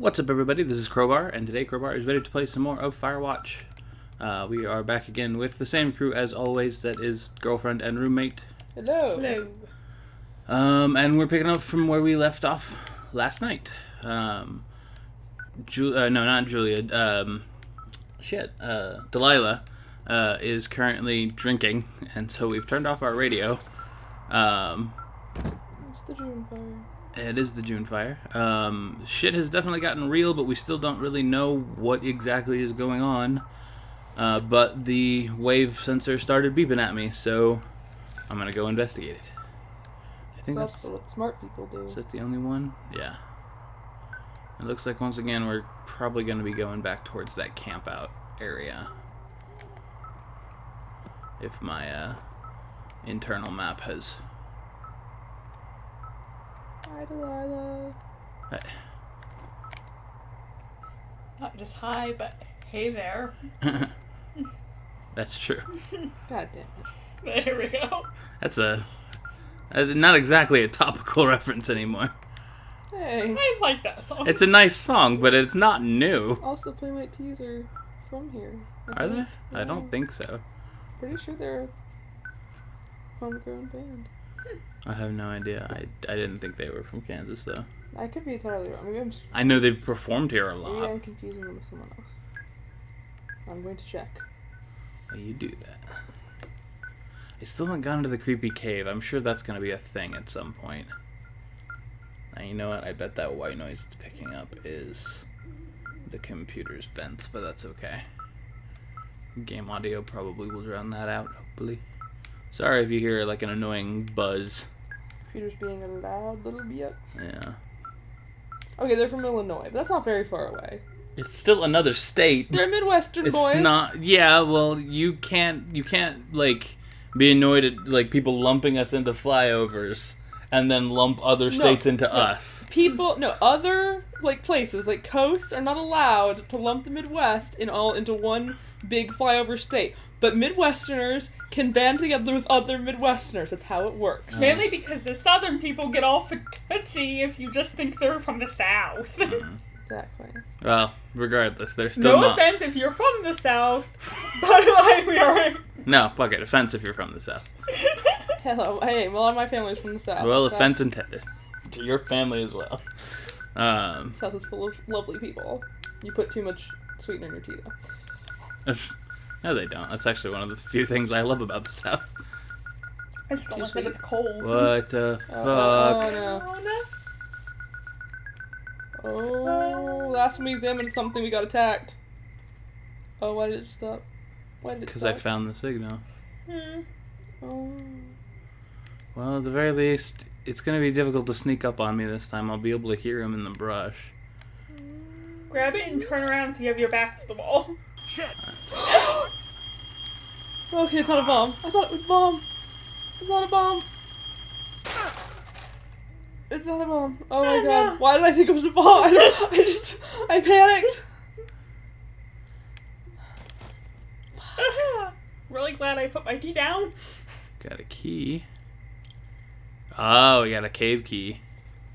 What's up, everybody? This is Crowbar, and today Crowbar is ready to play some more of Firewatch. We are back again with the same crew as always, that is girlfriend and roommate. Hello. Hello. And we're picking up from where we left off last night. No, not Julia. Delilah is currently drinking, and so we've turned off our radio. It's the June fire. It is the June fire. Shit has definitely gotten real, but we still don't really know what exactly is going on. But the wave sensor started beeping at me, so I'm gonna go investigate it. I think That's what smart people do. Is that the only one? Yeah. It looks like once again we're probably gonna be going back towards that camp out area. If my internal map has. Hi, Delilah. Hey. Not just hi, but hey there. That's true. God damn it. There we go. That's not exactly a topical reference anymore. Hey. I like that song. It's a nice song, but it's not new. Also, the Playmate Tees are from here. Are they? Yeah. I don't think so. Pretty sure they're a homegrown band. I have no idea. I didn't think they were from Kansas, though. I could be entirely wrong. Maybe I know they've performed here a maybe lot. I'm confusing them with someone else. I'm going to check. Well, you do that. I still haven't gone to the creepy cave. I'm sure that's going to be a thing at some point. Now, you know what? I bet that white noise it's picking up is the computer's vents, but that's okay. Game audio probably will drown that out, hopefully. Sorry if you hear like an annoying buzz. Computer's being a loud little bit. Yeah. Okay, they're from Illinois, but that's not very far away. It's still another state. They're Midwestern It's boys. not. Yeah, well, you can't like be annoyed at like people lumping us into flyovers and then lump other states into us. Other like places like coasts are not allowed to lump the Midwest into one big flyover state. But Midwesterners can band together with other Midwesterners. That's how it works. Mainly because the southern people get all fancy if you just think they're from the south. Exactly. Well, regardless, they're still No not. offense if you're from the south, but like we are. No, fuck it. Offense if you're from the south. Hello. Hey, well, my family's from the south. Well, South- offense intended to your family as well. South is full of lovely people. You put too much sweetener in your tea, though. No, they don't. That's actually one of the few things I love about the south. I just don't Too like that sweet. it's cold. What the fuck? Oh, no. Oh, no. Oh, last time we examined something, we got attacked. Oh, why did it stop? Why did it Because stop? I found the signal. Oh. Well, at the very least, it's going to be difficult to sneak up on me this time. I'll be able to hear him in the brush. Grab it and turn around so you have your back to the wall. Shit! Okay, it's not a bomb. I thought it was a bomb. It's not a bomb. It's not a bomb. Oh my god. Why did I think it was a bomb? I panicked. Really glad I put my tea down. Got a key. Oh, we got a cave key.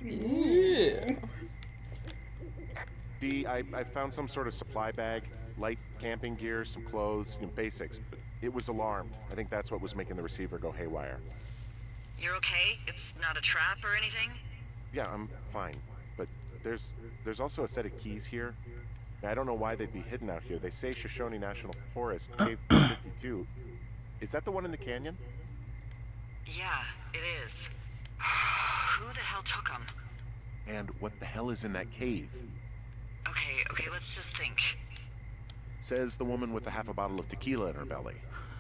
Yeah. I found some sort of supply bag, light camping gear, some clothes, basics, but it was alarmed. I think that's what was making the receiver go haywire. You're okay? It's not a trap or anything? Yeah, I'm fine, but there's also a set of keys here. I don't know why they'd be hidden out here. They say Shoshone National Forest, Cave 52. Is that the one in the canyon? Yeah, it is. Who the hell took them? And what the hell is in that cave? Okay, let's just think. Says the woman with a half a bottle of tequila in her belly.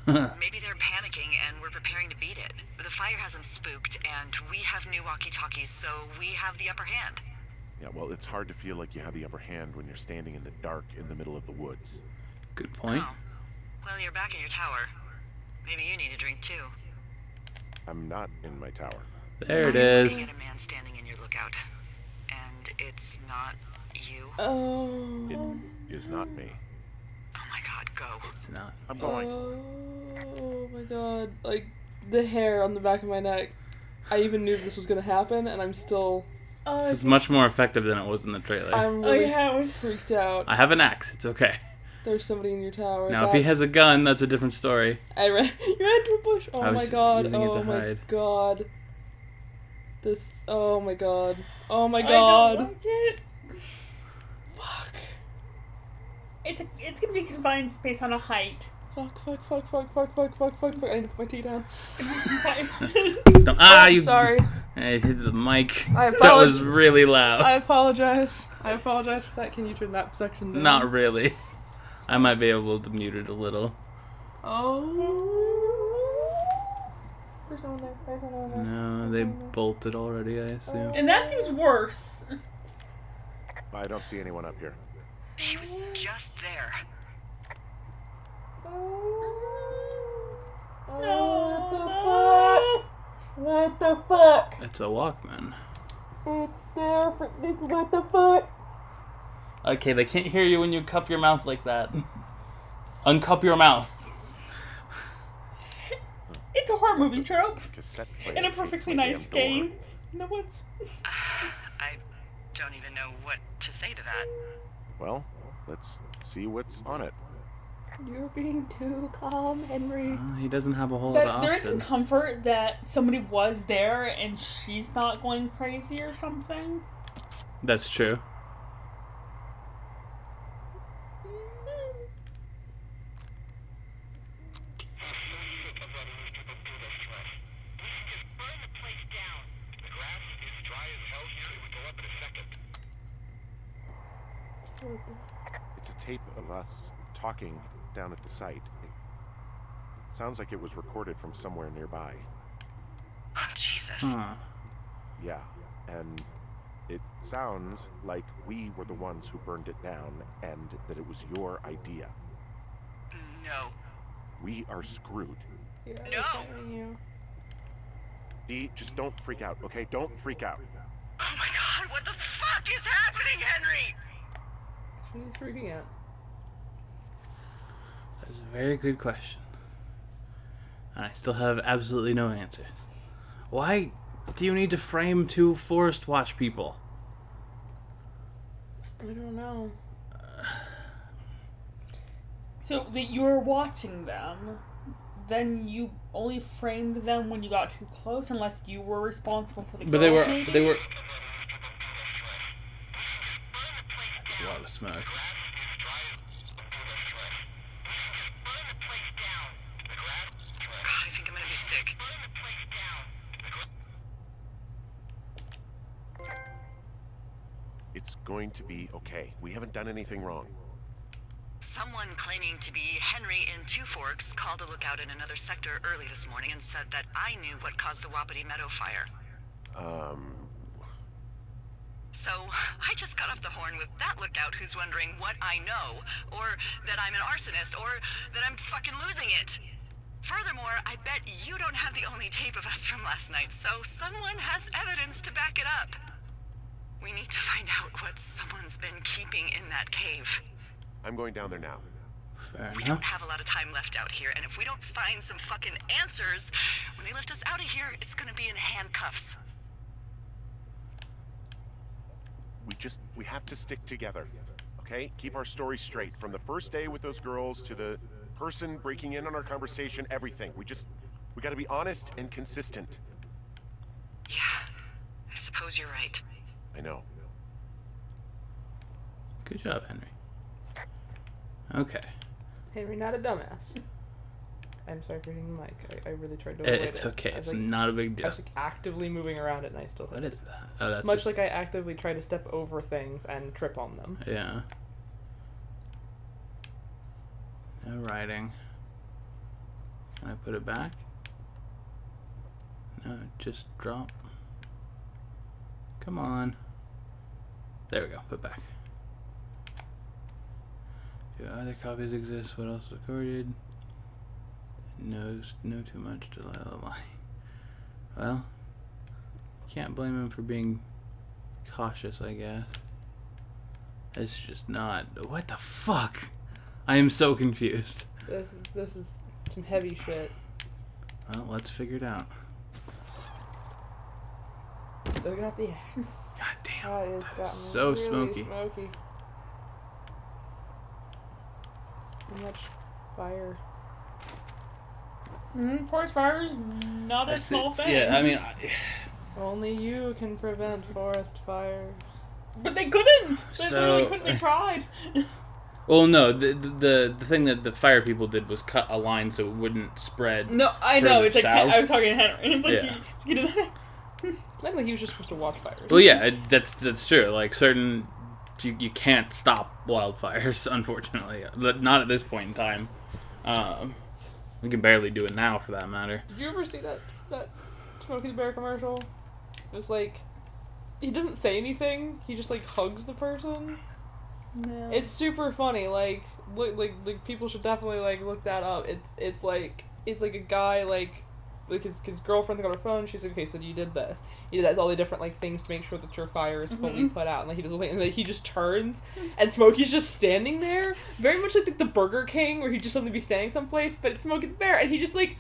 Maybe they're panicking and we're preparing to beat it. The fire has them spooked and we have new walkie-talkies, so we have the upper hand. Yeah, well, it's hard to feel like you have the upper hand when you're standing in the dark in the middle of the woods. Good point. Oh. Well, you're back in your tower. Maybe you need a drink too. I'm not in my tower. There it I'm is. looking at a man standing in your lookout. And it's not you. Oh. It is not me. Oh my god, go. It's not. I'm going. Oh my god. Like, the hair on the back of my neck. I even knew this was gonna happen, and I'm still Oh, This is much more effective than it was in the trailer. I'm really yeah, it was freaked out. I have an axe. It's okay. There's somebody in your tower. Now, if he has a gun, that's a different story. You ran into a bush. I Oh was my god. using it Oh to my hide. god. This. Oh my god. Oh my I god. don't like it. Fuck. It's gonna be confined space on a height. Fuck. I need to put my tea down. Don't, I'm you, sorry. I hit the mic. I That was apologize. really loud. I apologize. For that. Can you turn that section down? Not really. I might be able to mute it a little. Oh. There's no one there. No, they bolted already, I assume. And that seems worse. I don't see anyone up here. She was just there. Oh, what the fuck? It's a Walkman. It's there. What the fuck? Okay, they can't hear you when you cup your mouth like that. Uncup your mouth. It's a horror movie trope. Cassette player In a taped perfectly my nice damn door. game. In the woods. I don't even know what to say to that. Well, let's see what's on it. You're being too calm, Henry. He doesn't have a whole lot of There is some options. comfort that somebody was there and she's not going crazy or something. That's true. It's a tape of us talking down at the site. It sounds like it was recorded from somewhere nearby. Oh, Jesus. Huh. Yeah, and it sounds like we were the ones who burned it down and that it was your idea. No. We are screwed. No. Dee, just don't freak out, okay? Don't freak out. Oh my god, what the fuck is happening, Henry? She's freaking out. That's a very good question. And I still have absolutely no answers. Why do you need to frame two Forest Watch people? I don't know. So that you were watching them, then you only framed them when you got too close, unless you were responsible for the But girls, they were. That's a lot of smoke. God, I think I'm gonna be sick. It's going to be okay. We haven't done anything wrong. Someone claiming to be Henry in Two Forks called a lookout in another sector early this morning and said that I knew what caused the Wapiti Meadow fire. So, I just got off the horn with that lookout who's wondering what I know, or that I'm an arsonist, or that I'm fucking losing it. Furthermore, I bet you don't have the only tape of us from last night, so someone has evidence to back it up. We need to find out what someone's been keeping in that cave. I'm going down there now. Fair We enough. don't have a lot of time left out here, and if we don't find some fucking answers, when they lift us out of here, it's gonna be in handcuffs. We have to stick together, okay? Keep our story straight. From the first day with those girls to the person breaking in on our conversation, everything. We gotta be honest and consistent. Yeah, I suppose you're right. I know. Good job, Henry. Okay. Henry, not a dumbass. I'm sorry for hitting the mic. I really tried to avoid it. It's okay. I was It's like, not a big I deal. was like actively moving around it and I still hit What it. is that? Oh, that's Much just, like I actively try to step over things and trip on them. yeah. No writing. Can I put it back? No, just drop. Come on. There we go. Put back. Do other copies exist? What else was recorded? Know too much to lie. Well, can't blame him for being cautious, I guess. It's just not. What the fuck? I am so confused. This is some heavy shit. Well, let's figure it out. Still got the axe. God That is gotten So really smoky. smoky. So much fire. Forest fire is not a That's small it. thing. Yeah, I mean, Only you can prevent forest fires. But they couldn't. They So- literally couldn't. They tried. well, no, the thing that the fire people did was cut a line so it wouldn't spread. No, I further know. It's like south. I was talking to Henry. It's like Yeah. he didn't. I think he was just supposed to watch fires. Well, yeah, that's true. Like certain, you can't stop wildfires, unfortunately. Not at this point in time. We can barely do it now, for that matter. Did you ever see that Smokey the Bear commercial? It was like, he doesn't say anything. He just like hugs the person. No. It's super funny. Like people should definitely like look that up. It's like a guy like his girlfriend got her phone. She's like, okay, so you did this. He does all the different like things to make sure that your fire is fully put out. And like he does, and like, he just turns, and Smokey's just standing there, very much like the Burger King, where he just suddenly be standing someplace, but it's Smokey the Bear, and he just like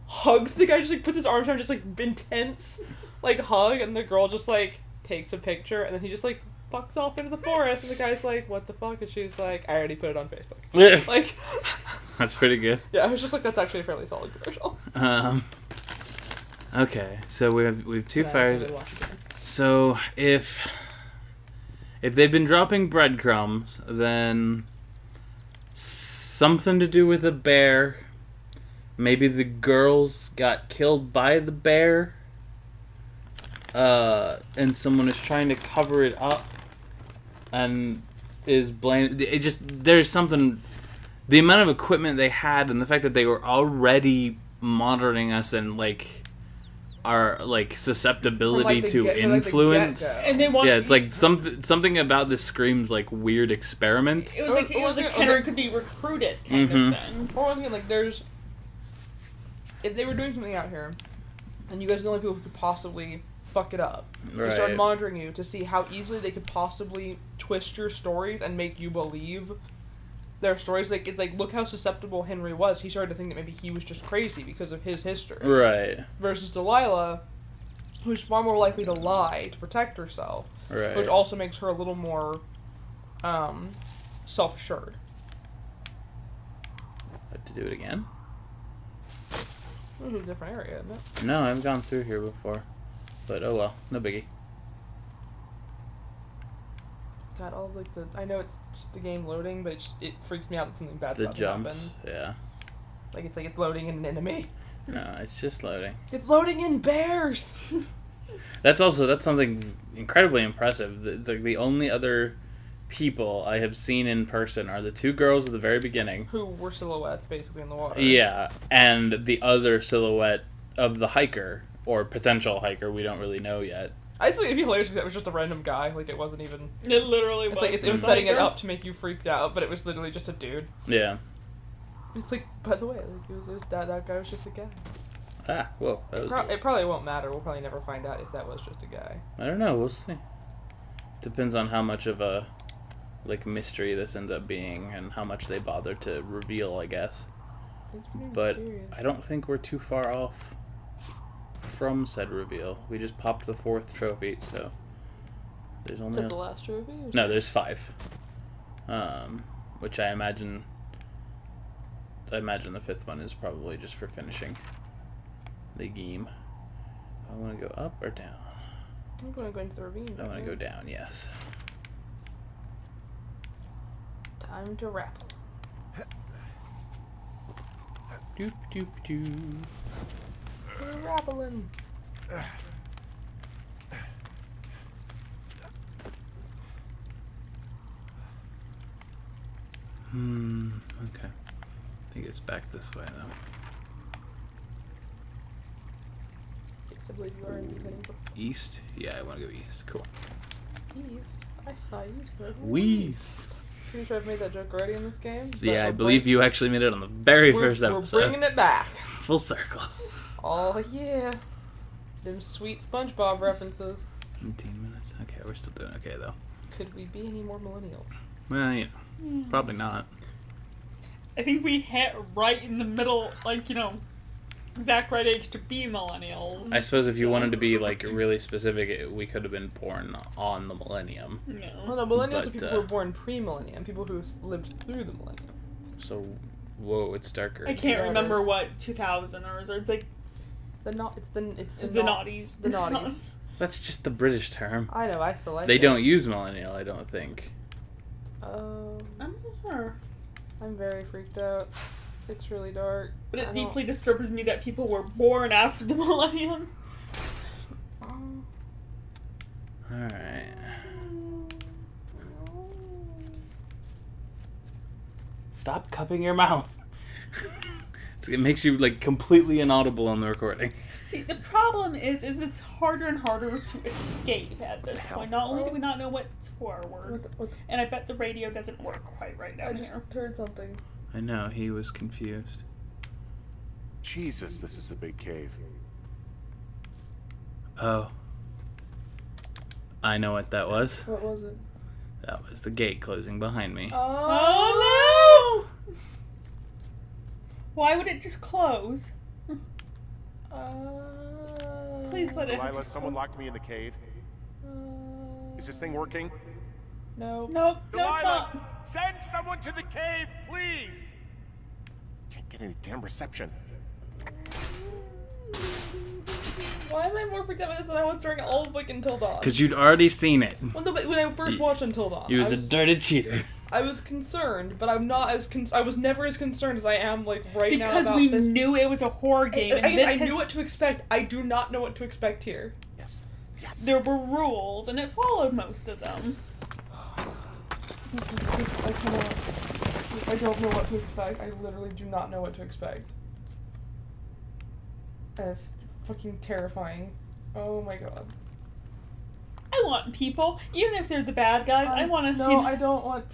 hugs the guy, just like puts his arms around, just like intense like hug, and the girl just like takes a picture, and then he just like fucks off into the forest, and the guy's like, what the fuck? And she's like, I already put it on Facebook. Like, That's pretty good. yeah, I was just like, that's actually a fairly solid commercial. Okay, so we have two And I fires. really watched it. So if they've been dropping breadcrumbs, then something to do with a bear. Maybe the girls got killed by the bear. And someone is trying to cover it up and is blamed. It just, there's something, the amount of equipment they had and the fact that they were already monitoring us and like our like susceptibility the to get- from, like, the influence. get-go. And they want. Yeah, it's like something about this screams like weird experiment. It was like Okay. Henry could be recruited kind Mhm. of thing. Or one thing, like, there's... If they were doing something out here, and you guys are the only people who could possibly fuck it up, they started Right. monitoring you to see how easily they could possibly twist your stories and make you believe their stories. Like, it's like, look how susceptible Henry was. He started to think that maybe he was just crazy because of his history. Right. Versus Delilah, who's far more likely to lie to protect herself, Right. which also makes her a little more self-assured. Have to do it again? This is a different area, isn't it? No, I've gone through here before. But oh well, no biggie. God, all like the... I know it's just the game loading, but it freaks me out that something bad's The about to jumps, happen. yeah. Like it's loading in an enemy. No, it's just loading. It's loading in bears! That's something incredibly impressive. The only other people I have seen in person are the two girls at the very beginning. Who were silhouettes, basically, in the water. Yeah, and the other silhouette of the hiker, or potential hiker, we don't really know yet. I think it'd be hilarious if that was just a random guy. Like, it wasn't even... It literally It's was. like, it was the setting it hiker. up to make you freaked out, but it was literally just a dude. Yeah. It's like, by the way, like, it was that guy was just a guy. Ah, whoa, that was... It probably won't matter. We'll probably never find out if that was just a guy. I don't know, we'll see. Depends on how much of a, like, mystery this ends up being, and how much they bother to reveal, I guess. It's pretty But mysterious. I don't think we're too far off from said reveal. We just popped the 4th trophy, so there's Is only that the last trophy? Or no, there's 5. Which I imagine the 5th one is probably just for finishing the game. I want to go up or down. I'm going to go into the ravine. I want to go down. Yes. Time to wrap. Doop doop doo. We're rappling. Okay. I think it's back this way though. Yes, I believe you are indeed heading for East? Yeah, I want to go east. Cool. east. I thought you said West. Pretty sure I've made that joke already in this game. So yeah, I believe you actually made it on the very We're first episode. bringing it back. Full circle. Oh yeah. Them sweet SpongeBob references. 17 minutes. Okay, we're still doing okay though. Could we be any more millennials? Well, you know, probably not. I think we hit right in the middle, like, you know, exact right age to be millennials. I suppose if you wanted to be like really specific, we could have been born on the millennium. Well, no, millennials But, are people who were born pre-millennium, people who lived through the millennium. So, whoa, it's darker. I can't Yeah, remember it is. what 2000 or it's like It's the the naughties. The naughties. That's just the British term. I know, I still like They it. don't use millennial, I don't think. I'm not sure. I'm very freaked out. It's really dark. But I it don't- deeply disturbs me that people were born after the millennium. Alright. Stop cupping your mouth. It makes you like completely inaudible on the recording. See, the problem is it's harder and harder to escape at this point. Not only do we not know what's forward, and I bet the radio doesn't work quite right I down just here. heard something. I know, he was confused. Jesus, this is a big cave. Oh. I know what that was. What was it? That was the gate closing behind me. Oh no! Why would it just close? Please let it. Delilah, someone locked me in the cave. Is this thing working? No. Nope, no, it's Delilah, not. send someone to the cave, please! Can't get any damn reception. Why am I more freaked out by this than I was during all of Until Dawn? Because you'd already seen it. Well, no, but when I first watched Until Dawn, He was I a dirty cheater. I was concerned, but I'm not as I was never as concerned as I am like right now Because about we this. knew it was a horror game, and I this knew what to expect. I do not know what to expect here. Yes. Yes. there were rules, and it followed most of them. I don't know what to expect. I literally do not know what to expect. And it's fucking terrifying. Oh my god. I want people, even if they're the bad guys. I want to see. No, I don't want.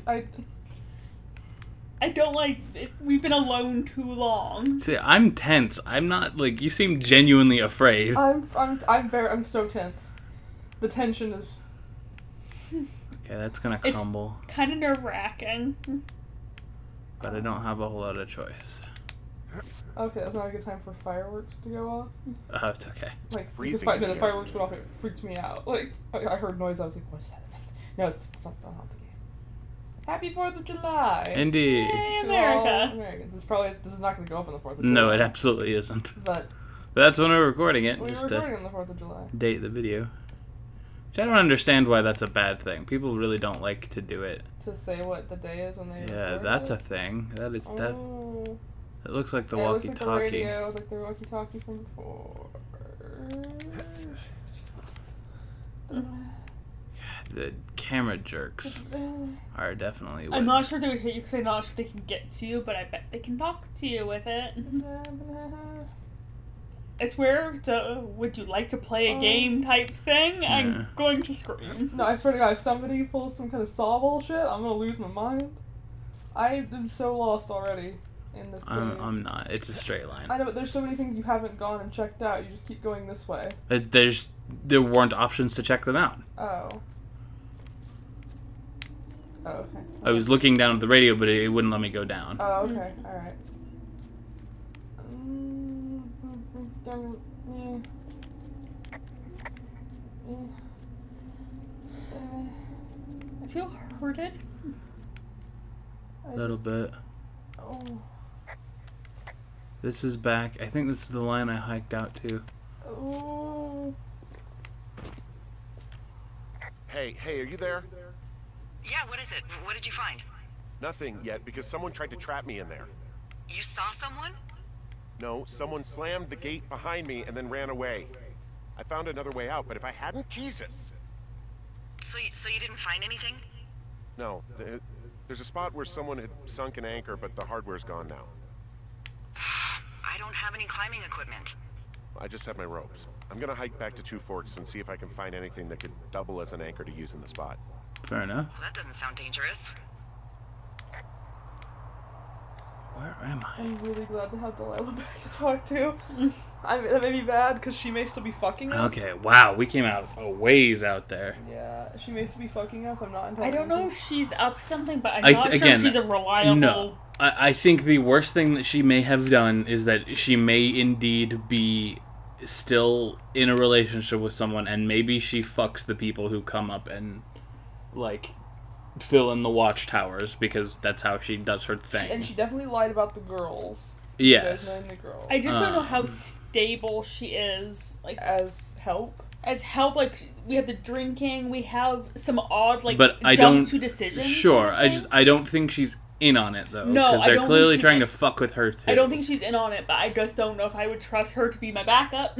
I don't like. We've been alone too long. See, I'm tense. I'm not like you seem genuinely afraid. I'm so tense. The tension is. Okay, that's gonna It's- crumble. Kind of nerve wracking. But I don't have a whole lot of choice. Okay, that's not a good time for fireworks to go off. Oh, it's okay. Like, Freezing the in here. fireworks went off, it freaked me out. Like, I heard noise, I was like, what is that? No, it's not the game. Happy 4th of July! Indeed. Yay, To all America. Americans. This is not going to go up on the 4th of July. No, it absolutely isn't. But But that's when we're recording it, we were just recording to on the 4th of July. date the video. Which I don't understand why that's a bad thing. People really don't like to do it. To say what the day is when they Yeah, record that's it. a thing. That is Oh. It looks like the Yeah, it looks like the walkie-talkie. radio, like the walkie-talkie from before. The camera jerks are definitely what... I'm not sure they would hit you because I'm not sure they can get to you, but I bet they can talk to you with it. It's where it's a would you like to play a game type thing. Yeah. I'm going to scream. No, I swear to God, if somebody pulls some kind of saw bullshit, I'm gonna lose my mind. I am so lost already in this game. I'm not. It's a straight line. I know, but there's so many things you haven't gone and checked out. You just keep going this way. There weren't options to check them out. Oh. Oh, okay. I was looking down at the radio, but it wouldn't let me go down. Oh, okay. Alright. I feel hurted. A little bit. Oh. This is back. I think this is the line I hiked out to. Oh. Hey, are you there? Yeah, what is it? What did you find? Nothing yet, because someone tried to trap me in there. You saw someone? No, someone slammed the gate behind me and then ran away. I found another way out, but if I hadn't, Jesus! So you didn't find anything? No, there's a spot where someone had sunk an anchor, but the hardware's gone now. I don't have any climbing equipment. I just have my ropes. I'm gonna hike back to Two Forks and see if I can find anything that could double as an anchor to use in the spot. Fair enough. Well, that doesn't sound dangerous. Where am I? I'm really glad to have Delilah back to talk to. That may be bad because she may still be fucking us. Okay, wow, we came out a ways out there. Yeah, she may still be fucking us. I'm not entirely I don't know if sure. she's up to something, but I'm not sure again, she's a reliable no. I think the worst thing that she may have done is that she may indeed be still in a relationship with someone, and maybe she fucks the people who come up and, like, fill in the watchtowers, because that's how she does her thing. And she definitely lied about the girls. Yes. You guys know the girls. I just don't know how stable she is. Like, As help. like, we have the drinking, we have some odd, like, But I jump don't. to decisions. Sure, kind of thing. I don't think she's in on it though. No, because I they're don't clearly think she's trying in- to fuck with her too. I don't think she's in on it, but I just don't know if I would trust her to be my backup.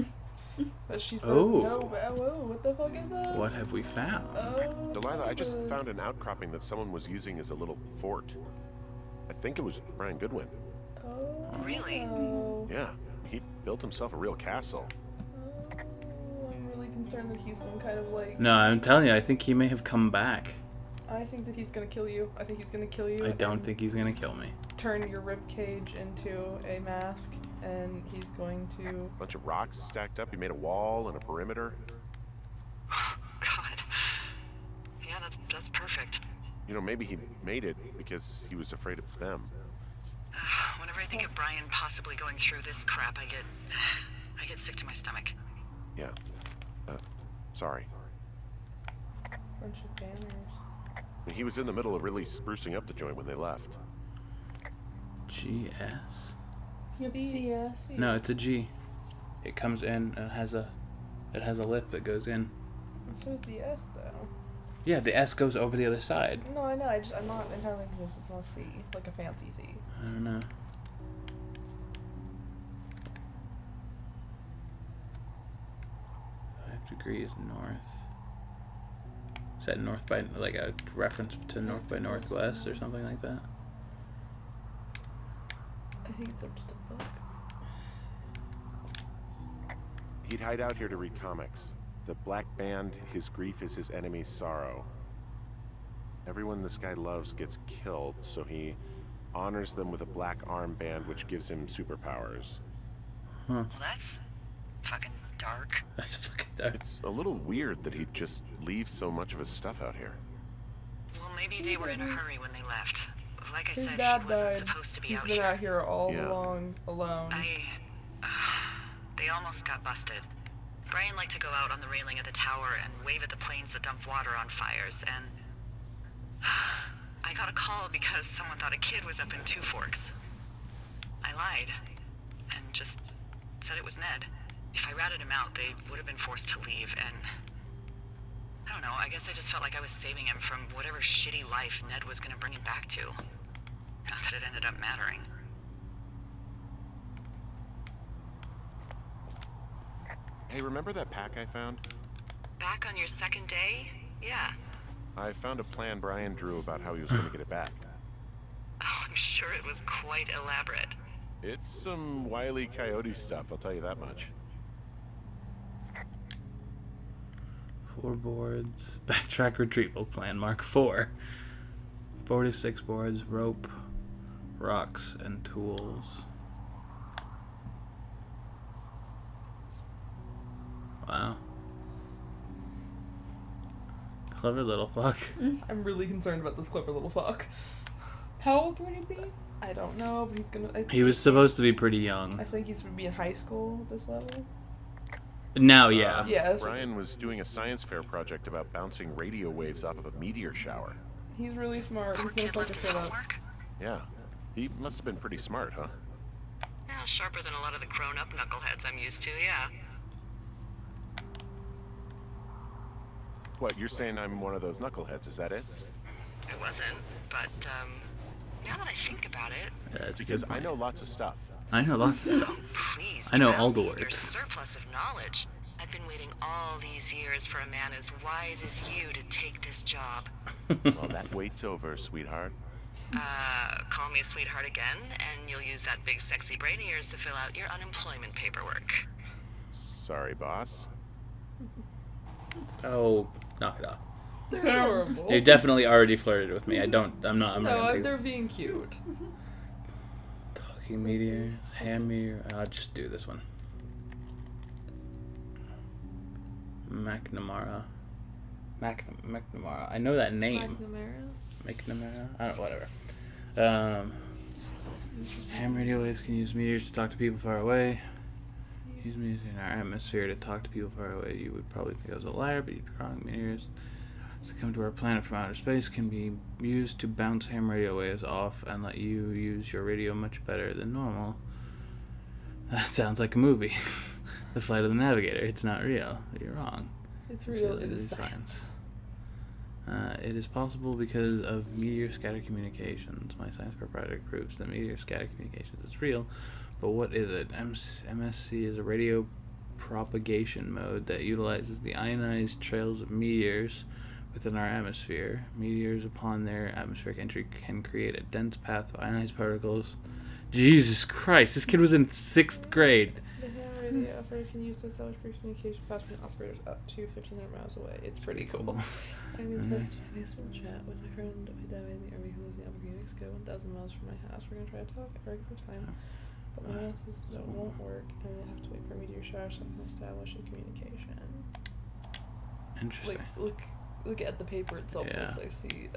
But she's Oh. whoa, what the fuck is this? What have we found? Oh, Delilah, I just found an outcropping that someone was using as a little fort. I think it was Brian Goodwin. Oh, Really? Yeah, he built himself a real castle. I'm really concerned that he's some kind of like. No, I'm telling you, I think he may have come back. I think that he's gonna kill you. I think he's gonna kill you. I don't and think he's gonna kill me. turn your rib cage into a mask, and he's going to. Bunch of rocks stacked up. He made a wall and a perimeter. God. Yeah, that's perfect. You know, maybe he made it because he was afraid of them. Whenever I think of Brian possibly going through this crap, I get sick to my stomach. Yeah. Sorry. Bunch of banners. He was in the middle of really sprucing up the joint when they left. GS? CS. No, it's a G. It comes in and it has a lip that goes in. So is the S though. Yeah, the S goes over the other side. No, I know. I'm not entirely convinced it's not a C, like a fancy C. I don't know. 5 degrees north. Is that north by, like a reference to north by northwest or something like that? I think it's just a book. He'd hide out here to read comics. The black band, his grief is his enemy's sorrow. Everyone this guy loves gets killed, so he honors them with a black armband which gives him superpowers. Well, that's fucking dark. That's fucking dark. It's a little weird that he'd just leave so much of his stuff out here. Well, maybe they were in a hurry when they left. Like I His said, dad she wasn't died. supposed to be He's out been here. out here all Yeah. along, alone. They almost got busted. Brian liked to go out on the railing of the tower and wave at the planes that dump water on fires, and I got a call because someone thought a kid was up in Two Forks. I lied and just said it was Ned. If I ratted him out, they would have been forced to leave, and I don't know, I guess I just felt like I was saving him from whatever shitty life Ned was going to bring him back to. Not that it ended up mattering. Hey, remember that pack I found? Back on your second day? Yeah. I found a plan Brian drew about how he was going to get it back. Oh, I'm sure it was quite elaborate. It's some Wile E. Coyote stuff, I'll tell you that much. 4 boards. Backtrack retrieval plan Mark 4. 4 to 6 boards, rope, rocks, and tools. Wow. Clever little fuck. I'm really concerned about this clever little fuck. How old would he be? I don't know, but he's gonna. He was supposed to be pretty I young. think he's gonna be in high school at this level. Now, yeah. Yeah, that's Brian was doing a science fair project about bouncing radio waves off of a meteor shower. He's really smart. Poor He's gonna kid fuck left his his shit up. homework. Yeah. He must have been pretty smart, huh? Yeah, sharper than a lot of the grown-up knuckleheads I'm used to, yeah. What, you're saying I'm one of those knuckleheads, is that it? It wasn't, but, now that I think about it, Yeah, that's a Because good I point. know lots of stuff. I know lots of stuff. please I know drown all the me in your words. surplus of knowledge. I've been waiting all these years for a man as wise as you to take this job. Well, that wait's over, sweetheart. Call me sweetheart again, and you'll use that big sexy brain of yours to fill out your unemployment paperwork. Sorry, boss. Oh, knock it off. They're adorable. You definitely already flirted with me. I'm not No, gonna take they're being cute. Talking meteor, hand meteor. I'll just do this one. McNamara. McNamara. I know that name. McNamara? I don't know, whatever. Ham radio waves can use meteors to talk to people far away. Use meteors in our atmosphere to talk to people far away. You would probably think I was a liar, but you'd be wrong. Meteors to come to our planet from outer space can be used to bounce ham radio waves off and let you use your radio much better than normal. That sounds like a movie. The Flight of the Navigator. It's not real. You're wrong. It's real. It is science. It is possible because of meteor scatter communications. My science project proves that meteor scatter communications is real. But what is it? MSC is a radio propagation mode that utilizes the ionized trails of meteors within our atmosphere. Meteors, upon their atmospheric entry, can create a dense path of ionized particles. Jesus Christ, this kid was in 6th grade. The ham radio operator can use the establish free communication paths from operators up to 1,500 miles away. It's pretty cool. I'm going to test my Facebook chat with my friend, my dad in the army who lives in Albuquerque, New Mexico, 1,000 miles from my house. We're going to try to talk at regular time. But my messages won't work, and I have to wait for a meteor shower so I can establish a communication. Interesting. Look at the paper itself. Yeah. I see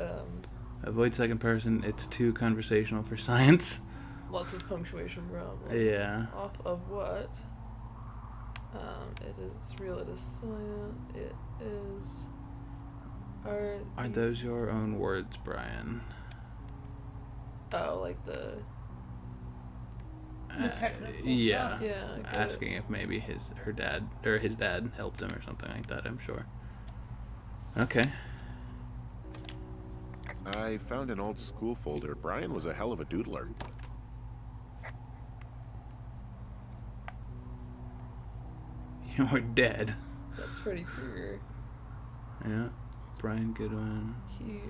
Avoid second person. It's too conversational for science. lots of punctuation problems. Yeah. Off of what? It is real. It is silent. It is. Are those your own words, Brian? Oh, like the. technical Yeah. stuff. Yeah. I got Asking if maybe his dad helped him or something like that. I'm sure. Okay. I found an old school folder. Brian was a hell of a doodler. You're dead. That's Freddy Krueger. Yeah. Brian Goodwin. He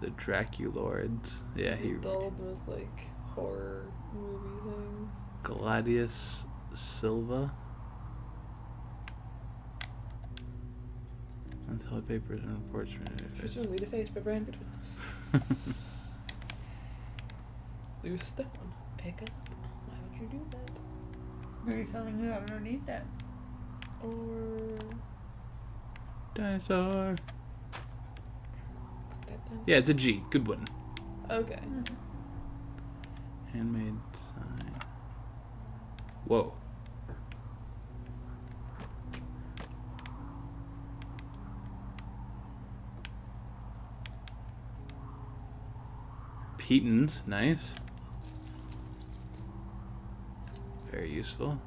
The Draculords. Yeah, he. dulled those like horror movie things. Gladius Silva. Until papers and reports. Presumably the face by Brian Goodwin. Loose stone. Pick up. Why would you do that? Maybe something new underneath that. Or Dinosaur. put that down. Yeah, it's a G. Good one. Okay. Handmade sign. Whoa. Petons, nice. Very useful.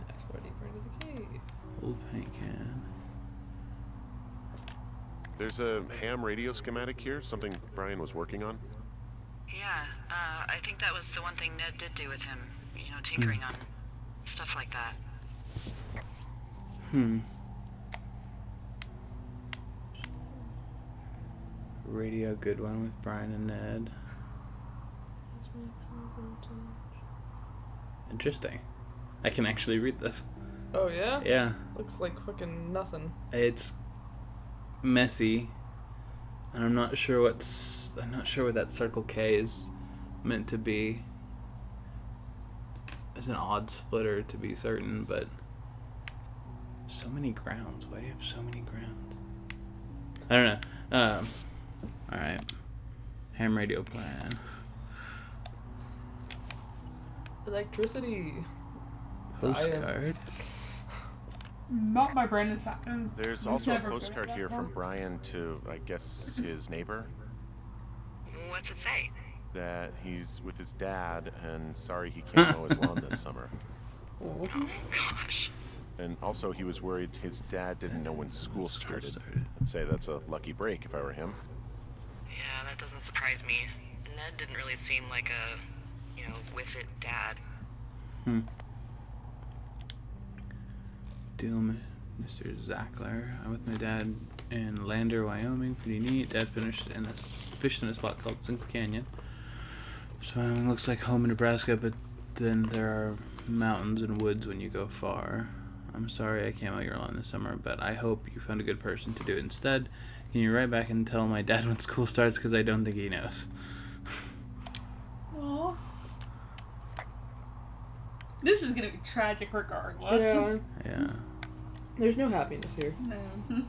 Explore deeper into the cave. Old paint can. There's a ham radio schematic here, something Brian was working on. Yeah, I think that was the one thing Ned did do with him. You know, tinkering on stuff like that. Radio good one with Brian and Ned. Interesting. I can actually read this. Oh yeah? Yeah. Looks like fucking nothing. It's messy. And I'm not sure what that circle K is meant to be. It's an odd splitter to be certain, but so many grounds. Why do you have so many grounds? I don't know. Alright. Ham radio plan. Electricity. Postcard. Not my Brandon Science. There's He's also a never good postcard at here that from one. Brian to, I guess, his neighbor. What's it say? That he's with his dad and sorry he can't mow his lawn this summer. Oh, gosh. And also he was worried his dad didn't know when school started. I'd say that's a lucky break if I were him. Yeah, that doesn't surprise me. Ned didn't really seem like a, with it dad. Deal, Mr. Zackler. I'm with my dad in Lander, Wyoming. Pretty neat. Dad fished in a spot called Zinc Canyon. So looks like home in Nebraska, but then there are mountains and woods when you go far. I'm sorry I can't mow your lawn this summer, but I hope you found a good person to do it instead. Can you write back and tell my dad when school starts? Because I don't think he knows. Aw. This is gonna be tragic regardless. Yeah. Yeah. There's no happiness here. No.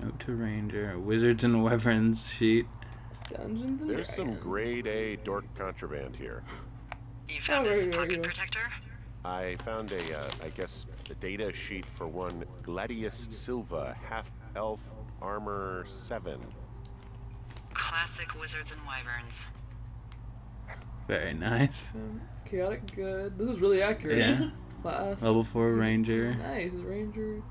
Note to Ranger. Wizards and Wyverns sheet. Dungeons and There's some Dragons. grade A dork contraband here. You found his right, pocket right. protector? I found a data sheet for one Gladius Silva, half-elf, armor 7. Classic Wizards and Wyverns. Very nice. Chaotic good. This is really accurate. Yeah. Class. Level 4 Ranger. Nice. Ranger.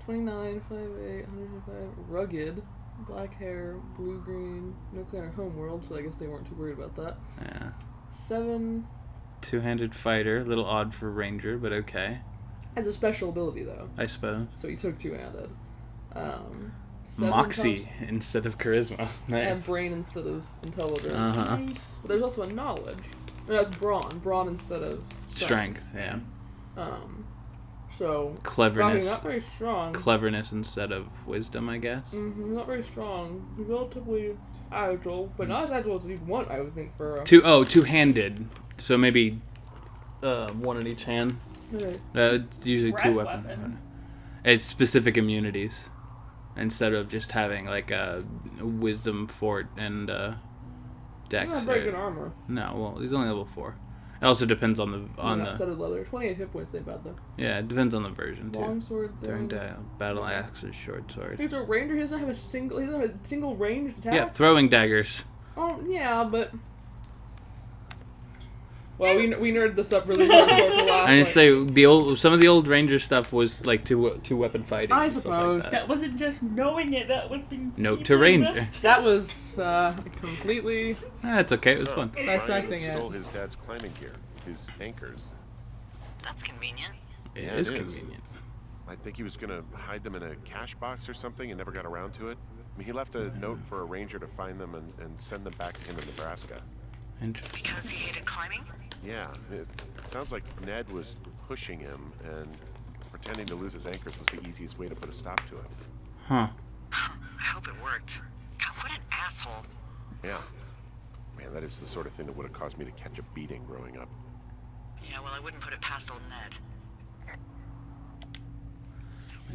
29, 5'8", 105. Rugged. Black hair. Blue-green. No clan or homeworld, so I guess they weren't too worried about that. Yeah. 7. Two-handed fighter. A little odd for Ranger, but okay. Has a special ability, though. I suppose. So he took two-handed. 7 Moxie instead of charisma. Nice. And brain instead of intelligence. Uh-huh. But there's also a knowledge. No, that's brawn. Brawn instead of Strength, yeah. So Cleverness. probably not very strong. Cleverness instead of wisdom, I guess. Not very strong. He's relatively agile, but not as agile as you'd want, I would think, for a... Two-handed. So maybe one in each hand. Okay. It's usually Breath two weapons. weapon. It's specific immunities instead of just having like a wisdom fort and dex. Not very good armor. No, well, he's only level 4. It also depends on the Studded leather. 28 hit points ain't bad, though. yeah. It depends on the version too. Longsword. During battle axes, short sword. He's a ranger. He doesn't have a single ranged attack. Yeah, throwing daggers. Oh yeah, but. Well, we nerded this up really hardcore for last. I didn't say some of the old ranger stuff was like two weapon fighting. I and stuff suppose. like that. That wasn't just knowing it, that was being Note to deeply Ranger. missed. That was completely. That's okay. It was fun. Dissecting Brian it. stole his dad's climbing gear, his anchors. That's convenient. It Yeah, is it is. convenient. I think he was gonna hide them in a cash box or something and never got around to it. I mean, he left a note for a ranger to find them and send them back to him in Nebraska. Interesting. Because he hated climbing? Yeah, it sounds like Ned was pushing him, and pretending to lose his anchors was the easiest way to put a stop to it. Huh. I hope it worked. God, what an asshole. Yeah. Man, that is the sort of thing that would have caused me to catch a beating growing up. Yeah, well, I wouldn't put it past old Ned.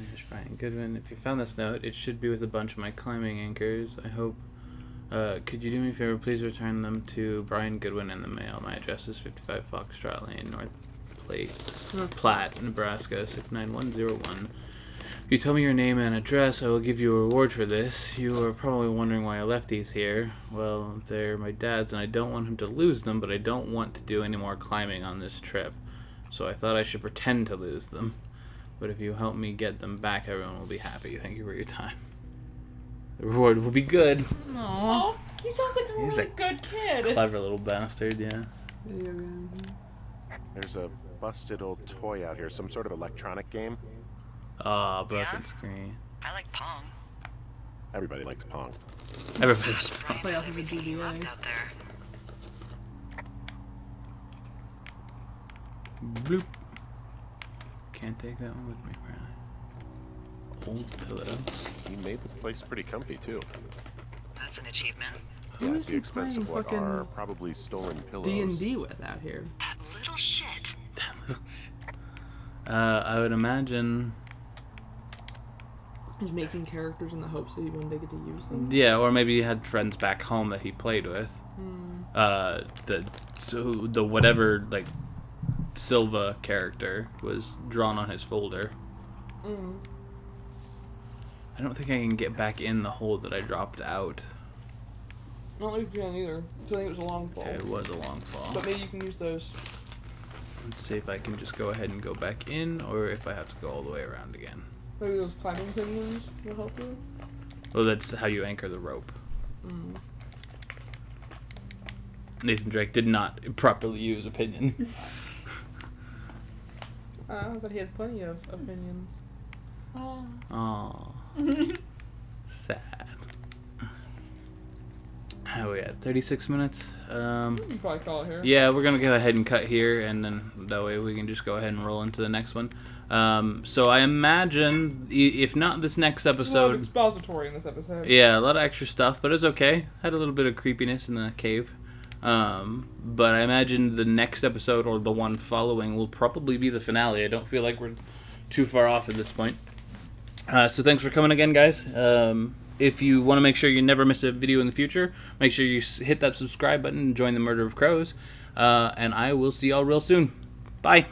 Here's Brian Goodwin. If you found this note, it should be with a bunch of my climbing anchors. I hope. Could you do me a favor? Please return them to Brian Goodwin in the mail. My address is 55 Foxtrot Lane, Platte, Nebraska 69101. If you tell me your name and address, I will give you a reward for this. You are probably wondering why I left these here. Well, they're my dad's, and I don't want him to lose them, but I don't want to do any more climbing on this trip. So I thought I should pretend to lose them. But if you help me get them back, everyone will be happy. Thank you for your time. The reward will be good. Aww. Oh, he sounds like a He's really a good kid. Clever little bastard, yeah. Video game. There's a busted old toy out here, some sort of electronic game. Ah, broken Yeah? screen. I like Pong. Everybody likes Pong. Everybody. Brian Play has off of a everything he GBA. loved out there. Bloop. Can't take that one with me, Brian. Old pillow. He made the place pretty comfy, too. That's an achievement. Who Yeah, at is the he expense playing of what fucking are probably stolen pillows. D&D with out here? That little shit. I would imagine. He's making characters in the hopes that he one day get to use them. Yeah, or maybe he had friends back home that he played with. The whatever like Silva character was drawn on his folder. I don't think I can get back in the hole that I dropped out. I don't think you can either. So I think it was a long fall. Okay, it was a long fall. But maybe you can use those. Let's see if I can just go ahead and go back in, or if I have to go all the way around again. Maybe those climbing pinions will help you. Well, that's how you anchor the rope. Nathan Drake did not properly use opinion. But he had plenty of opinions. Oh. Aww. Sad. How are we at? 36 minutes? You can probably call it here. Yeah, we're going to go ahead and cut here, and then that way we can just go ahead and roll into the next one. So I imagine, if not this next There's a lot of episode... expository in this episode. Yeah, a lot of extra stuff, but it's okay. Had a little bit of creepiness in the cave. But I imagine the next episode, or the one following, will probably be the finale. I don't feel like we're too far off at this point. So thanks for coming again, guys. If you want to make sure you never miss a video in the future, make sure you hit that subscribe button and join the Murder of Crows. And I will see y'all real soon. Bye.